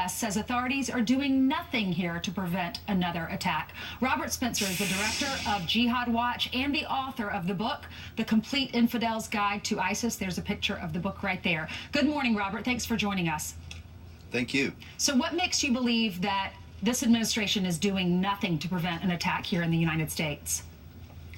U.S. says authorities are doing nothing here to prevent another attack. Robert Spencer is the director of Jihad Watch and the author of the book, The Complete Infidel's Guide to ISIS. There's a picture of the book right there. Good morning, Robert. Thanks for joining us. Thank you. So what makes you believe that this administration is doing nothing to prevent an attack here in the United States?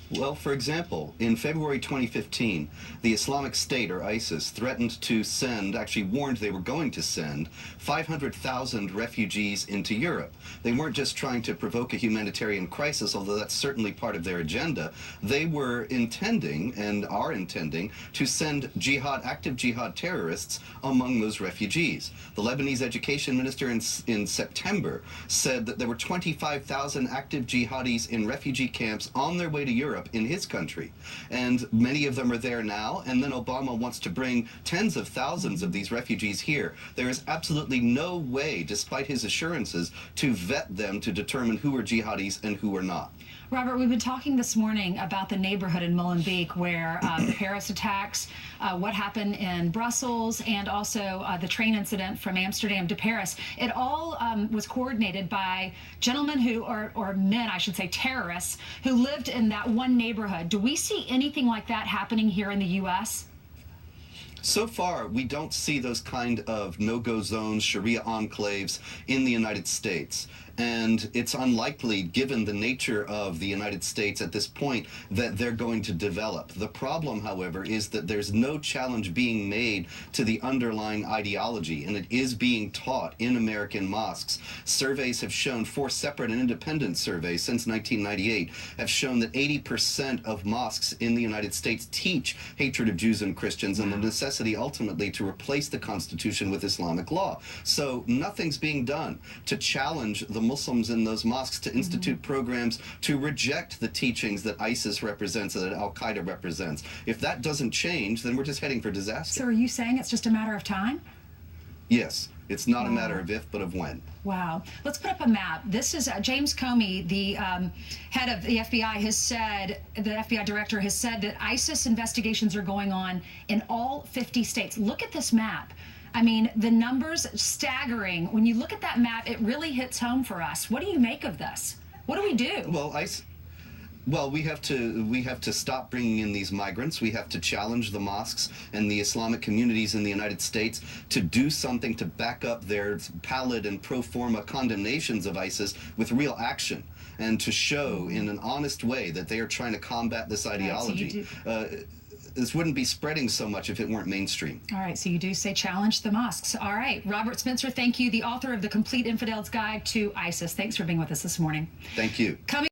Well, for example, in February 2015, the Islamic State, or ISIS, threatened to send, actually warned they were going to send, 500,000 refugees into Europe. They weren't just trying to provoke a humanitarian crisis, although that's certainly part of their agenda. They were intending, and are intending, to send active jihad terrorists among those refugees. The Lebanese education minister in September said that there were 25,000 active jihadis in refugee camps on their way to Europe in his country, and many of them are there now, and then Obama wants to bring tens of thousands of these refugees here. There is absolutely no way, despite his assurances, to vet them to determine who are jihadis and who are not. Robert, we've been talking this morning about the neighborhood in Molenbeek where the Paris attacks, what happened in Brussels, and also the train incident from Amsterdam to Paris. It all was coordinated by gentlemen who, or men, I should say, terrorists, who lived in that one neighborhood. Do we see anything like that happening here in the U.S.? So far, we don't see those kind of no-go zones, Sharia enclaves in the United States. And it's unlikely, given the nature of the United States at this point, that they're going to develop. The problem, however, is that there's no challenge being made to the underlying ideology, and it is being taught in American mosques. Surveys have shown, 4 separate and independent surveys since 1998, have shown that 80% of mosques in the United States teach hatred of Jews and Christians and the necessity ultimately to replace the Constitution with Islamic law. So nothing's being done to challenge the Muslims in those mosques to institute programs to reject the teachings that ISIS represents, that Al-Qaeda represents. If that doesn't change, then we're just heading for disaster. So are you saying it's just a matter of time? Yes. It's not a matter of if, but of when. Wow. Let's put up a map. This is James Comey, the head of the FBI, has said, the FBI director has said that ISIS investigations are going on in all 50 states. Look at this map. I mean, the numbers staggering. When you look at that map, it really hits home for us. What do you make of this? What do we do? Well, we have to stop bringing in these migrants. We have to challenge the mosques and the Islamic communities in the United States to do something to back up their pallid and pro forma condemnations of ISIS with real action, and to show in an honest way that they are trying to combat this ideology. This wouldn't be spreading so much if it weren't mainstream. All right, so you do say challenge the mosques. All right, Robert Spencer, thank you, the author of The Complete Infidel's Guide to ISIS. Thanks for being with us this morning. Thank you.